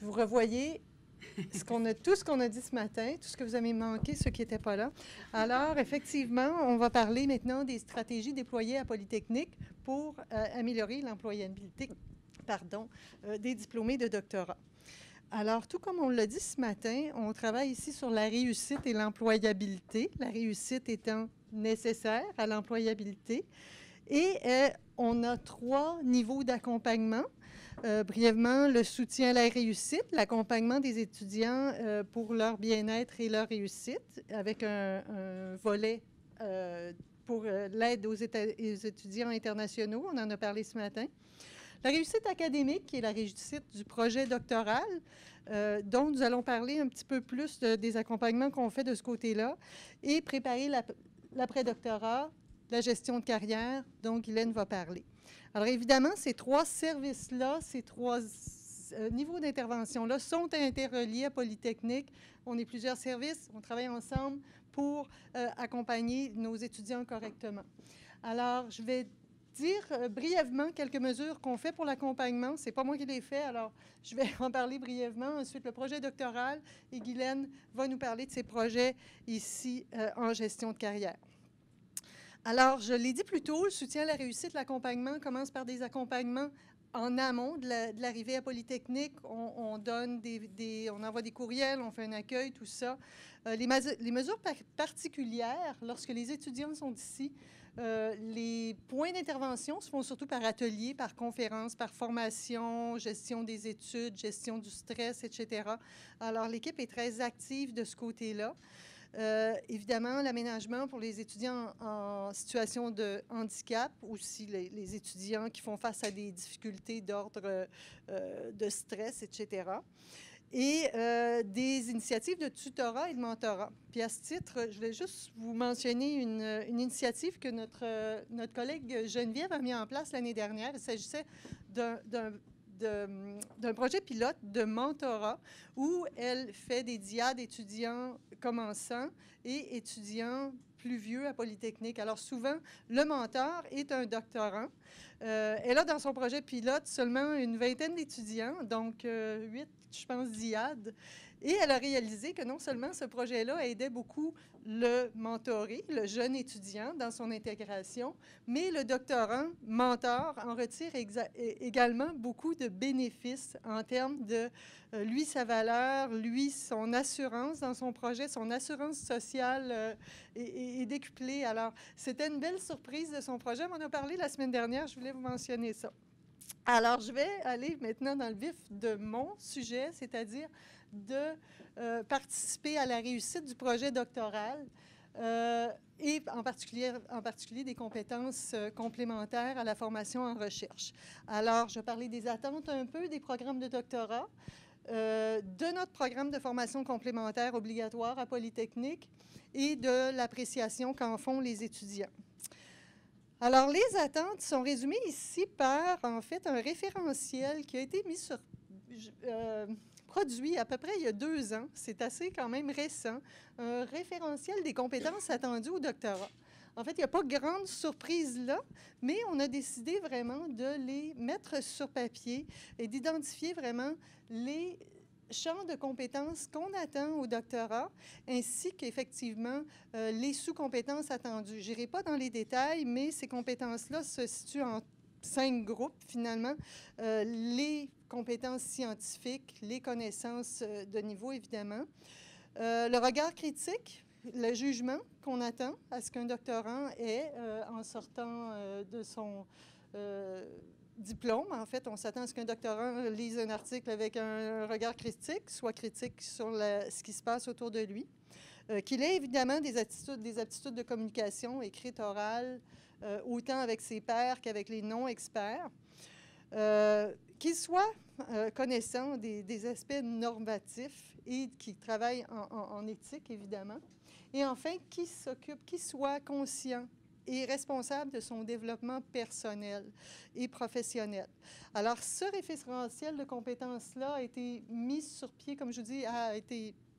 vous revoyez tout ce qu'on a dit ce matin, tout ce que vous avez manqué, ceux qui n'étaient pas là. Alors, effectivement, on va parler maintenant des stratégies déployées à Polytechnique pour améliorer l'employabilité des diplômés de doctorat. Alors, tout comme on l'a dit ce matin, on travaille ici sur la réussite et l'employabilité, la réussite étant nécessaire à l'employabilité. Et on a 3 niveaux d'accompagnement. Brièvement, le soutien à la réussite, l'accompagnement des étudiants pour leur bien-être et leur réussite, avec un volet pour l'aide aux étudiants internationaux. On en a parlé ce matin. La réussite académique, qui est la réussite du projet doctoral, dont nous allons parler un petit peu plus des accompagnements qu'on fait de ce côté-là, et préparer l'après-doctorat, la gestion de carrière, dont Guylaine va parler. Alors évidemment, ces 3 services-là, ces 3 niveaux d'intervention-là sont interreliés à Polytechnique. On est plusieurs services, on travaille ensemble pour accompagner nos étudiants correctement. Alors, je vais dire brièvement quelques mesures qu'on fait pour l'accompagnement. Ce n'est pas moi qui les fais, alors je vais en parler brièvement. Ensuite, le projet doctoral, et Guylaine va nous parler de ses projets ici en gestion de carrière. Alors, je l'ai dit plus tôt, le soutien à la réussite, l'accompagnement commence par des accompagnements en amont de l'arrivée à Polytechnique. On envoie des courriels, on fait un accueil, tout ça. Les mesures particulières, lorsque les étudiants sont ici, les points d'intervention se font surtout par atelier, par conférence, par formation, gestion des études, gestion du stress, etc. Alors, l'équipe est très active de ce côté-là. Évidemment, l'aménagement pour les étudiants en situation de handicap, aussi les étudiants qui font face à des difficultés d'ordre de stress, etc. Et des initiatives de tutorat et de mentorat. Puis à ce titre, je vais juste vous mentionner une initiative que notre collègue Geneviève a mis en place l'année dernière. Il s'agissait d'un projet pilote de mentorat où elle fait des diades étudiants commençants et étudiants plus vieux à Polytechnique. Alors souvent, le mentor est un doctorant. Elle a dans son projet pilote seulement une vingtaine d'étudiants, donc 8, je pense, diades. Et elle a réalisé que non seulement ce projet-là aidait beaucoup le mentoré, le jeune étudiant, dans son intégration, mais le doctorant mentor en retire également beaucoup de bénéfices en termes de lui, sa valeur, lui, son assurance dans son projet, son assurance sociale est décuplée. Alors, c'était une belle surprise de son projet. On en a parlé la semaine dernière, je voulais vous mentionner ça. Alors, je vais aller maintenant dans le vif de mon sujet, c'est-à-dire de participer à la réussite du projet doctoral et en particulier des compétences complémentaires à la formation en recherche. Alors, je vais parler des attentes un peu des programmes de doctorat, de notre programme de formation complémentaire obligatoire à Polytechnique et de l'appréciation qu'en font les étudiants. Alors, les attentes sont résumées ici par, en fait, un référentiel qui a été produit à peu près il y a 2 ans. C'est assez quand même récent. Un référentiel des compétences attendues au doctorat. En fait, il n'y a pas grande surprise là, mais on a décidé vraiment de les mettre sur papier et d'identifier vraiment les champs de compétences qu'on attend au doctorat, ainsi qu'effectivement les sous-compétences attendues. Je n'irai pas dans les détails, mais ces compétences-là se situent en 5 groupes, finalement. Les compétences scientifiques, les connaissances de niveau, évidemment. Le regard critique, le jugement qu'on attend à ce qu'un doctorant ait en sortant de son diplôme. En fait, on s'attend à ce qu'un doctorant lise un article avec un regard critique, soit critique sur ce qui se passe autour de lui, qu'il ait évidemment des aptitudes de communication écrite, orale, autant avec ses pairs qu'avec les non-experts, qu'il soit connaissant des aspects normatifs et qui travaille en éthique, évidemment, et enfin, qui soit conscient et responsable de son développement personnel et professionnel. Alors, ce référentiel de compétences-là a été mis sur pied, comme je vous dis,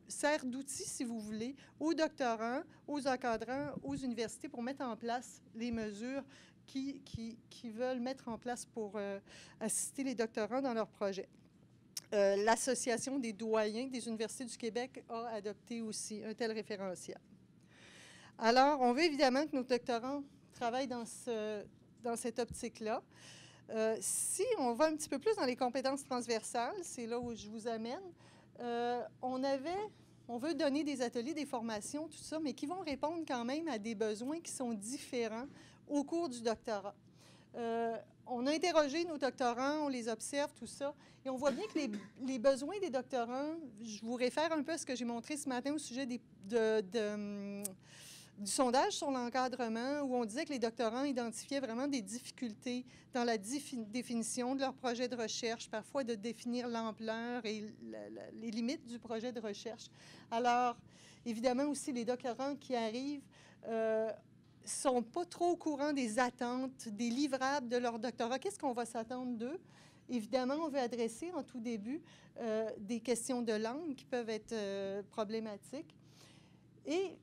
sert d'outil, si vous voulez, aux doctorants, aux encadrants, aux universités pour mettre en place les mesures qui veulent mettre en place pour assister les doctorants dans leurs projets. l'Association des doyens des universités du Québec a adopté aussi un tel référentiel. Alors, on veut évidemment que nos doctorants travaillent dans cette optique-là. Si on va un petit peu plus dans les compétences transversales, c'est là où je vous amène, on veut donner des ateliers, des formations, tout ça, mais qui vont répondre quand même à des besoins qui sont différents au cours du doctorat. On a interrogé nos doctorants, on les observe, tout ça, et on voit bien que les besoins des doctorants, je vous réfère un peu à ce que j'ai montré ce matin au sujet du sondage sur l'encadrement, où on disait que les doctorants identifiaient vraiment des difficultés dans la définition de leur projet de recherche, parfois de définir l'ampleur et les limites du projet de recherche. Alors, évidemment aussi, les doctorants qui arrivent sont pas trop au courant des attentes, des livrables de leur doctorat. Qu'est-ce qu'on va s'attendre d'eux? Évidemment, on veut adresser en tout début des questions de langue qui peuvent être problématiques. Et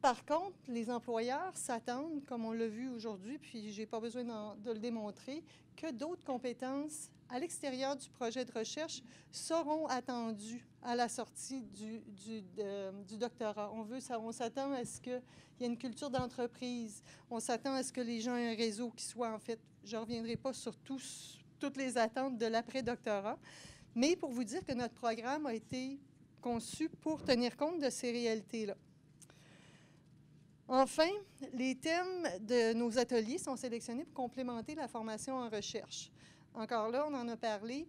par contre, les employeurs s'attendent, comme on l'a vu aujourd'hui, puis je n'ai pas besoin de le démontrer, que d'autres compétences à l'extérieur du projet de recherche seront attendues à la sortie du doctorat. On s'attend à ce qu'il y ait une culture d'entreprise. On s'attend à ce que les gens aient un réseau qui soit, en fait, je ne reviendrai pas sur toutes les attentes de l'après-doctorat, mais pour vous dire que notre programme a été conçu pour tenir compte de ces réalités-là. Enfin, les thèmes de nos ateliers sont sélectionnés pour complémenter la formation en recherche. Encore là, on en a parlé.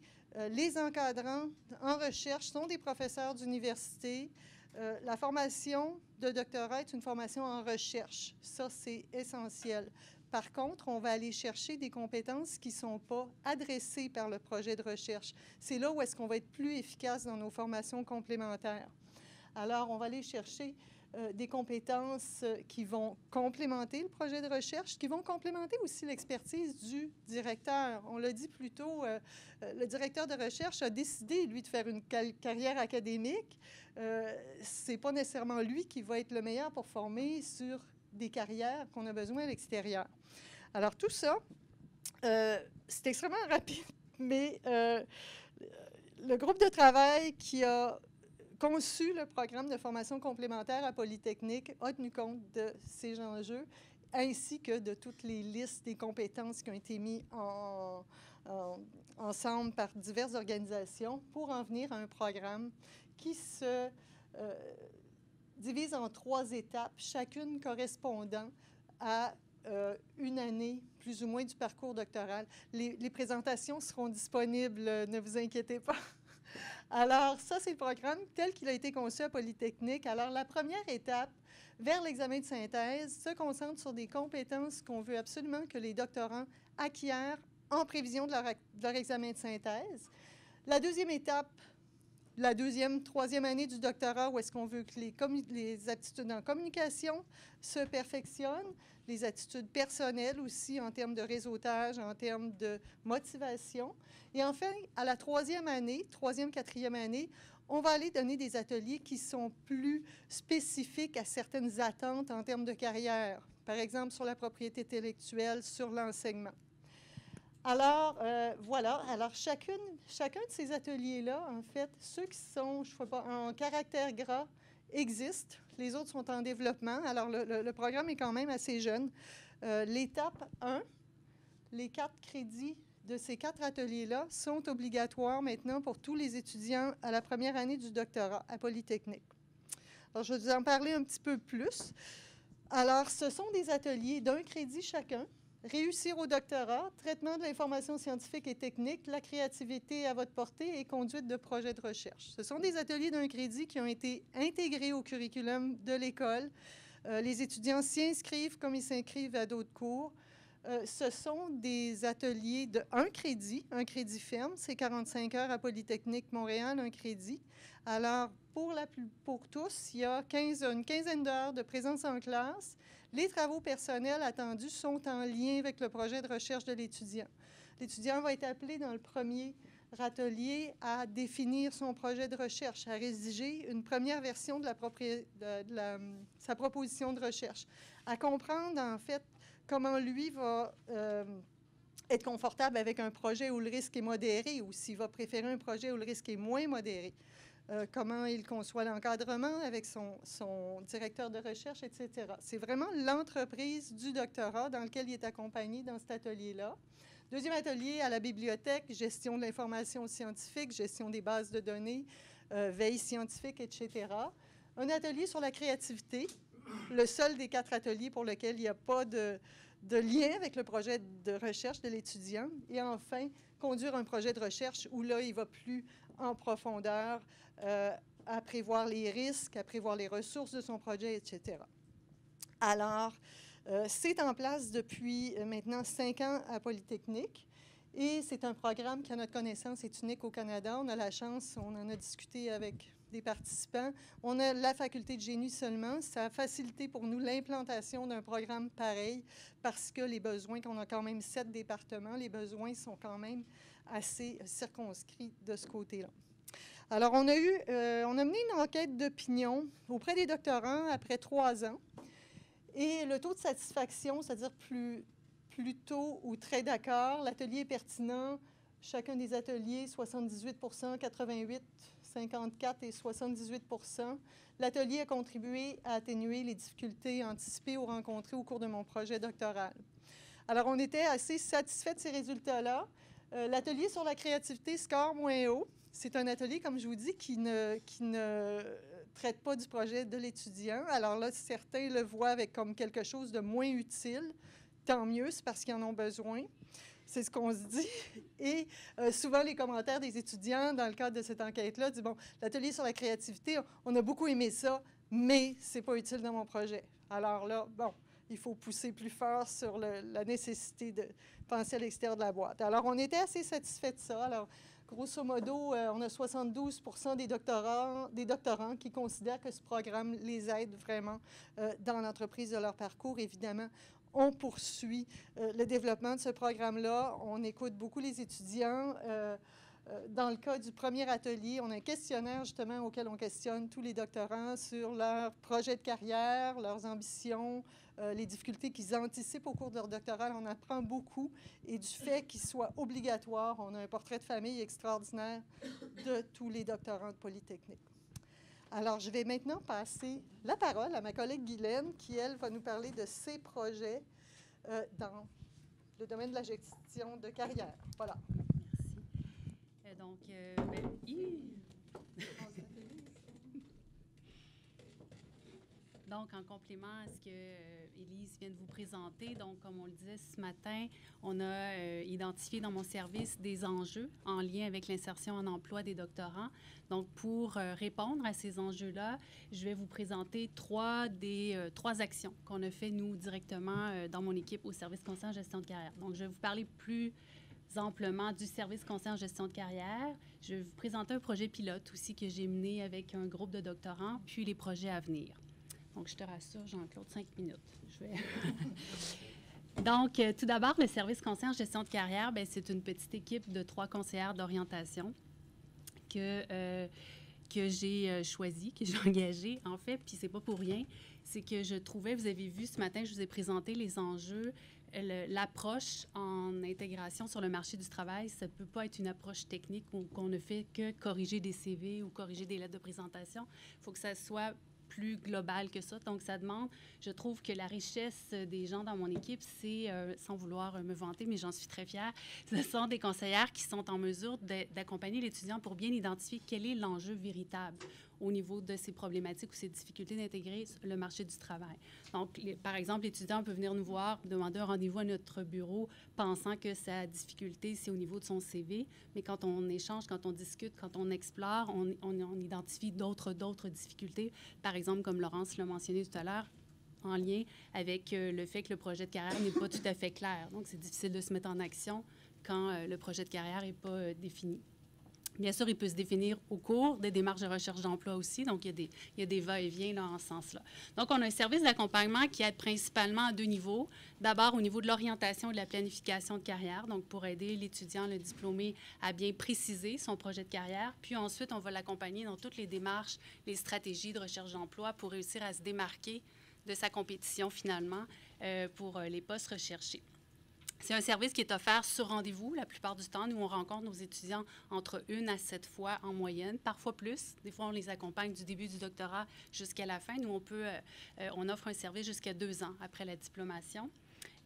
Les encadrants en recherche sont des professeurs d'université. La formation de doctorat est une formation en recherche. Ça, c'est essentiel. Par contre, on va aller chercher des compétences qui ne sont pas adressées par le projet de recherche. C'est là où est-ce qu'on va être plus efficace dans nos formations complémentaires. Alors, on va aller chercher des compétences qui vont complémenter le projet de recherche, qui vont complémenter aussi l'expertise du directeur. On l'a dit plus tôt, le directeur de recherche a décidé, lui, de faire une carrière académique. Ce n'est pas nécessairement lui qui va être le meilleur pour former sur des carrières qu'on a besoin à l'extérieur. Alors, tout ça, c'est extrêmement rapide, mais le groupe de travail qui a conçu le programme de formation complémentaire à Polytechnique a tenu compte de ces enjeux, ainsi que de toutes les listes des compétences qui ont été mises ensemble par diverses organisations pour en venir à un programme qui se divise en 3 étapes, chacune correspondant à une année, plus ou moins, du parcours doctoral. Les présentations seront disponibles, ne vous inquiétez pas. Alors, ça, c'est le programme tel qu'il a été conçu à Polytechnique. Alors, la première étape vers l'examen de synthèse se concentre sur des compétences qu'on veut absolument que les doctorants acquièrent en prévision de leur examen de synthèse. La deuxième étape, la troisième année du doctorat, où est-ce qu'on veut que les aptitudes en communication se perfectionnent, les attitudes personnelles aussi en termes de réseautage, en termes de motivation. Et enfin, à la troisième, quatrième année, on va aller donner des ateliers qui sont plus spécifiques à certaines attentes en termes de carrière, par exemple sur la propriété intellectuelle, sur l'enseignement. Alors, voilà. Alors, chacun de ces ateliers-là, en fait, ceux qui sont, je ne sais pas, en caractère gras, existent. Les autres sont en développement. Alors, le programme est quand même assez jeune. L'étape 1, les 4 crédits de ces 4 ateliers-là sont obligatoires maintenant pour tous les étudiants à la première année du doctorat à Polytechnique. Alors, je vais vous en parler un petit peu plus. Alors, ce sont des ateliers d'1 crédit chacun. Réussir au doctorat, traitement de l'information scientifique et technique, la créativité à votre portée et conduite de projets de recherche. Ce sont des ateliers d'1 crédit qui ont été intégrés au curriculum de l'école. Les étudiants s'y inscrivent comme ils s'inscrivent à d'autres cours. Ce sont des ateliers de 1 crédit ferme, c'est 45 heures à Polytechnique Montréal, 1 crédit. Alors, pour tous, il y a une quinzaine d'heures de présence en classe. Les travaux personnels attendus sont en lien avec le projet de recherche de l'étudiant. L'étudiant va être appelé dans le premier atelier à définir son projet de recherche, à rédiger une première version de sa proposition de recherche, à comprendre, en fait, comment lui va être confortable avec un projet où le risque est modéré ou s'il va préférer un projet où le risque est moins modéré. Comment il conçoit l'encadrement avec son directeur de recherche, etc. C'est vraiment l'entreprise du doctorat dans lequel il est accompagné dans cet atelier-là. Deuxième atelier à la bibliothèque, gestion de l'information scientifique, gestion des bases de données, veille scientifique, etc. Un atelier sur la créativité, le seul des 4 ateliers pour lequel il n'y a pas de lien avec le projet de recherche de l'étudiant. Et enfin, conduire un projet de recherche où là, il va plus en profondeur à prévoir les risques, à prévoir les ressources de son projet, etc. Alors, c'est en place depuis maintenant 5 ans à Polytechnique et c'est un programme qui, à notre connaissance, est unique au Canada. On a la chance, on en a discuté avec des participants. On a la faculté de génie seulement. Ça a facilité pour nous l'implantation d'un programme pareil parce que les besoins, qu'on a quand même 7 départements, les besoins sont quand même assez circonscrits de ce côté-là. Alors, on a mené une enquête d'opinion auprès des doctorants après 3 ans. Et le taux de satisfaction, c'est-à-dire plutôt ou très d'accord, l'atelier est pertinent, chacun des ateliers, 78 88 54 et 78 L'atelier a contribué à atténuer les difficultés anticipées ou rencontrées au cours de mon projet doctoral. Alors, on était assez satisfaits de ces résultats-là. L'atelier sur la créativité score moins haut. C'est un atelier, comme je vous dis, qui ne traite pas du projet de l'étudiant. Alors là, certains le voient avec comme quelque chose de moins utile. Tant mieux, c'est parce qu'ils en ont besoin. C'est ce qu'on se dit. Et souvent, les commentaires des étudiants dans le cadre de cette enquête-là disent, bon, l'atelier sur la créativité, on a beaucoup aimé ça, mais c'est pas utile dans mon projet. Alors là, bon, il faut pousser plus fort sur la nécessité de penser à l'extérieur de la boîte. Alors, on était assez satisfaits de ça. Alors, grosso modo, on a 72 des doctorants qui considèrent que ce programme les aide vraiment dans l'entreprise de leur parcours. Évidemment, on poursuit le développement de ce programme-là. On écoute beaucoup les étudiants. Dans le cas du premier atelier, on a un questionnaire justement auquel on questionne tous les doctorants sur leur projet de carrière, leurs ambitions, les difficultés qu'ils anticipent au cours de leur doctorat. On apprend beaucoup et du fait qu'il soit obligatoire, on a un portrait de famille extraordinaire de tous les doctorants de Polytechnique. Alors, je vais maintenant passer la parole à ma collègue Guylaine qui, elle, va nous parler de ses projets dans le domaine de la gestion de carrière. Voilà. Merci. Donc, Donc, en complément à ce que Élise vient de vous présenter, donc, comme on le disait ce matin, on a identifié dans mon service des enjeux en lien avec l'insertion en emploi des doctorants. Donc, pour répondre à ces enjeux-là, je vais vous présenter trois actions qu'on a fait, nous, directement dans mon équipe au service conseil en gestion de carrière. Donc, je vais vous parler plus amplement du service conseil en gestion de carrière. Je vais vous présenter un projet pilote aussi que j'ai mené avec un groupe de doctorants, puis les projets à venir. Donc, je te rassure, Jean-Claude, 5 minutes. Donc, tout d'abord, le service conseil en gestion de carrière, bien, c'est une petite équipe de 3 conseillères d'orientation que j'ai choisi, que j'ai engagé, en fait, puis c'est pas pour rien. C'est que je trouvais, vous avez vu ce matin, je vous ai présenté les enjeux, l'approche en intégration sur le marché du travail, ça ne peut pas être une approche technique où qu'on ne fait que corriger des CV ou corriger des lettres de présentation. Il faut que ça soit plus global que ça. Donc, ça demande, je trouve que la richesse des gens dans mon équipe, c'est, sans vouloir me vanter, mais j'en suis très fière, ce sont des conseillères qui sont en mesure d'accompagner l'étudiant pour bien identifier quel est l'enjeu véritable au niveau de ces problématiques ou ces difficultés d'intégrer le marché du travail. Donc, par exemple, l'étudiant peut venir nous voir, demander un rendez-vous à notre bureau, pensant que sa difficulté, c'est au niveau de son CV, mais quand on échange, quand on discute, quand on explore, on identifie d'autres difficultés, par exemple, comme Laurence l'a mentionné tout à l'heure, en lien avec le fait que le projet de carrière n'est pas tout à fait clair. Donc, c'est difficile de se mettre en action quand le projet de carrière n'est pas défini. Bien sûr, il peut se définir au cours des démarches de recherche d'emploi aussi. Donc, il y a des va-et-vient là, en ce sens-là. Donc, on a un service d'accompagnement qui aide principalement à 2 niveaux. D'abord, au niveau de l'orientation et de la planification de carrière, donc pour aider l'étudiant, le diplômé, à bien préciser son projet de carrière. Puis ensuite, on va l'accompagner dans toutes les démarches, les stratégies de recherche d'emploi pour réussir à se démarquer de sa compétition, finalement, pour les postes recherchés. C'est un service qui est offert sur rendez-vous la plupart du temps. Nous, on rencontre nos étudiants entre 1 à 7 fois en moyenne, parfois plus. Des fois, on les accompagne du début du doctorat jusqu'à la fin. Nous, on offre un service jusqu'à 2 ans après la diplomation.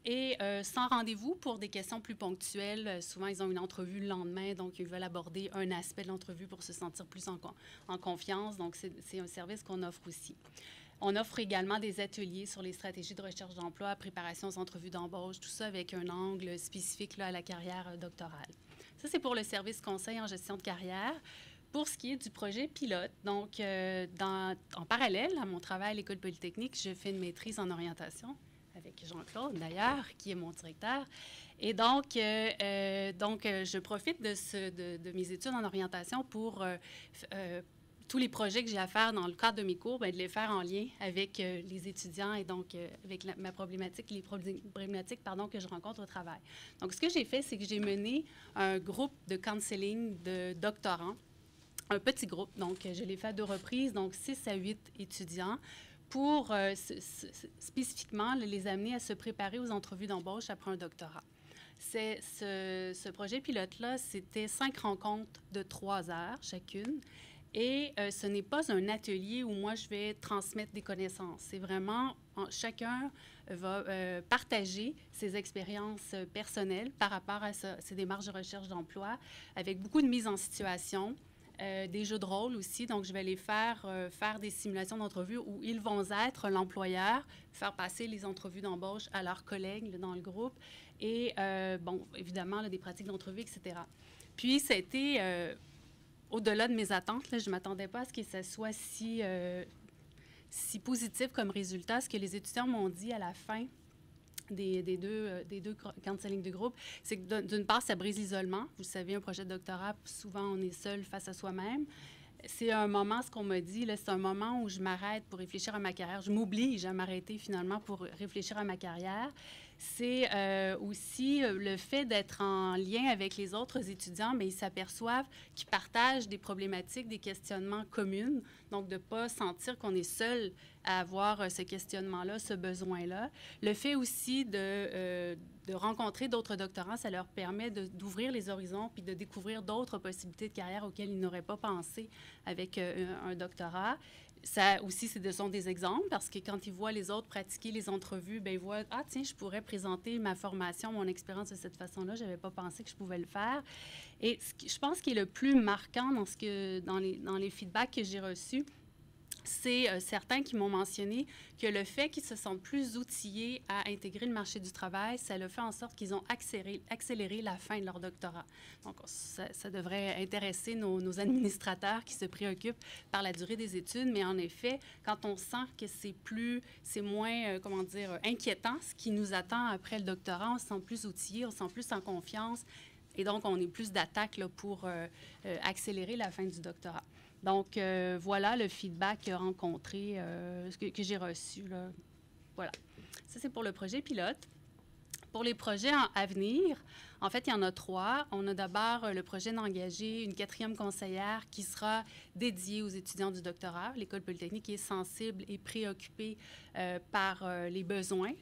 Et sans rendez-vous pour des questions plus ponctuelles. Souvent, ils ont une entrevue le lendemain, donc ils veulent aborder un aspect de l'entrevue pour se sentir plus en confiance. Donc, c'est un service qu'on offre aussi. On offre également des ateliers sur les stratégies de recherche d'emploi, préparation aux entrevues d'embauche, tout ça avec un angle spécifique là, à la carrière doctorale. Ça, c'est pour le service conseil en gestion de carrière. Pour ce qui est du projet pilote, donc en parallèle à mon travail à l'École polytechnique, je fais une maîtrise en orientation avec Jean-Claude, d'ailleurs, qui est mon directeur. Et donc, je profite de mes études en orientation pour tous les projets que j'ai à faire dans le cadre de mes cours, bien, de les faire en lien avec les étudiants et donc avec ma problématique, les problématiques que je rencontre au travail. Donc, ce que j'ai fait, c'est que j'ai mené un groupe de counseling de doctorants, un petit groupe, donc je l'ai fait à 2 reprises, donc 6 à 8 étudiants, pour spécifiquement les amener à se préparer aux entrevues d'embauche après un doctorat. Ce projet pilote-là, c'était 5 rencontres de 3 heures chacune. Et ce n'est pas un atelier où moi, je vais transmettre des connaissances. C'est vraiment, chacun va partager ses expériences personnelles par rapport à ses démarches de recherche d'emploi, avec beaucoup de mise en situation, des jeux de rôle aussi. Donc, je vais les faire des simulations d'entrevue où ils vont être l'employeur, faire passer les entrevues d'embauche à leurs collègues là, dans le groupe et, évidemment, là, des pratiques d'entrevue, etc. Puis, ça a été... au-delà de mes attentes, là, je ne m'attendais pas à ce que ça soit si positif comme résultat. Ce que les étudiants m'ont dit à la fin des deux counseling de groupe, c'est que d'une part, ça brise l'isolement. Vous savez, un projet de doctorat, souvent, on est seul face à soi-même. C'est un moment, ce qu'on m'a dit, c'est un moment où je m'arrête pour réfléchir à ma carrière. Je m'oblige à m'arrêter finalement pour réfléchir à ma carrière. C'est aussi le fait d'être en lien avec les autres étudiants, mais ils s'aperçoivent qu'ils partagent des problématiques, des questionnements communs, donc de ne pas sentir qu'on est seul à avoir ce questionnement-là, ce besoin-là. Le fait aussi de rencontrer d'autres doctorants, ça leur permet d'ouvrir les horizons puis de découvrir d'autres possibilités de carrière auxquelles ils n'auraient pas pensé avec un doctorat. Ça aussi, ce sont des exemples parce que quand ils voient les autres pratiquer les entrevues, bien, ils voient « Ah, tiens, je pourrais présenter ma formation, mon expérience de cette façon-là. Je n'avais pas pensé que je pouvais le faire. » Et je pense qu'il est le plus marquant dans les feedbacks que j'ai reçus, c'est certains qui m'ont mentionné que le fait qu'ils se sentent plus outillés à intégrer le marché du travail, ça le fait en sorte qu'ils ont accéléré la fin de leur doctorat. Donc, ça devrait intéresser nos administrateurs qui se préoccupent par la durée des études, mais en effet, quand on sent que c'est moins, inquiétant, ce qui nous attend après le doctorat, on se sent plus outillé, on se sent plus en confiance, et donc on est plus d'attaque là, pour accélérer la fin du doctorat. Donc, voilà le feedback rencontré, que j'ai reçu. Là. Voilà. Ça, c'est pour le projet pilote. Pour les projets à venir, en fait, il y en a 3. On a d'abord le projet d'engager une 4e conseillère qui sera dédiée aux étudiants du doctorat. L'École polytechnique est sensible et préoccupée par les besoins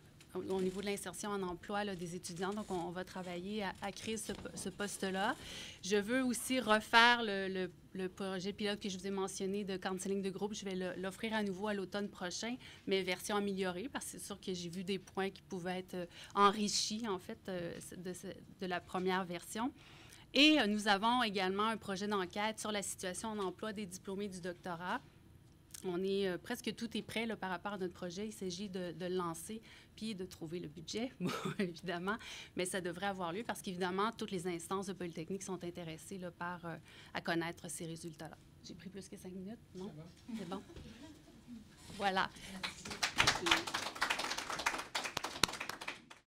au niveau de l'insertion en emploi là, des étudiants. Donc, on va travailler à créer ce poste-là. Je veux aussi refaire le projet pilote que je vous ai mentionné de counseling de groupe. Je vais l'offrir à nouveau à l'automne prochain, mais version améliorée, parce que c'est sûr que j'ai vu des points qui pouvaient être enrichis, en fait, de la première version. Et nous avons également un projet d'enquête sur la situation en emploi des diplômés du doctorat. On est presque tout est prêt là, par rapport à notre projet. Il s'agit de le lancer puis de trouver le budget, bon, évidemment, mais ça devrait avoir lieu parce qu'évidemment, toutes les instances de Polytechnique sont intéressées là, à connaître ces résultats-là. J'ai pris plus que 5 minutes, non? C'est bon? Voilà. Merci.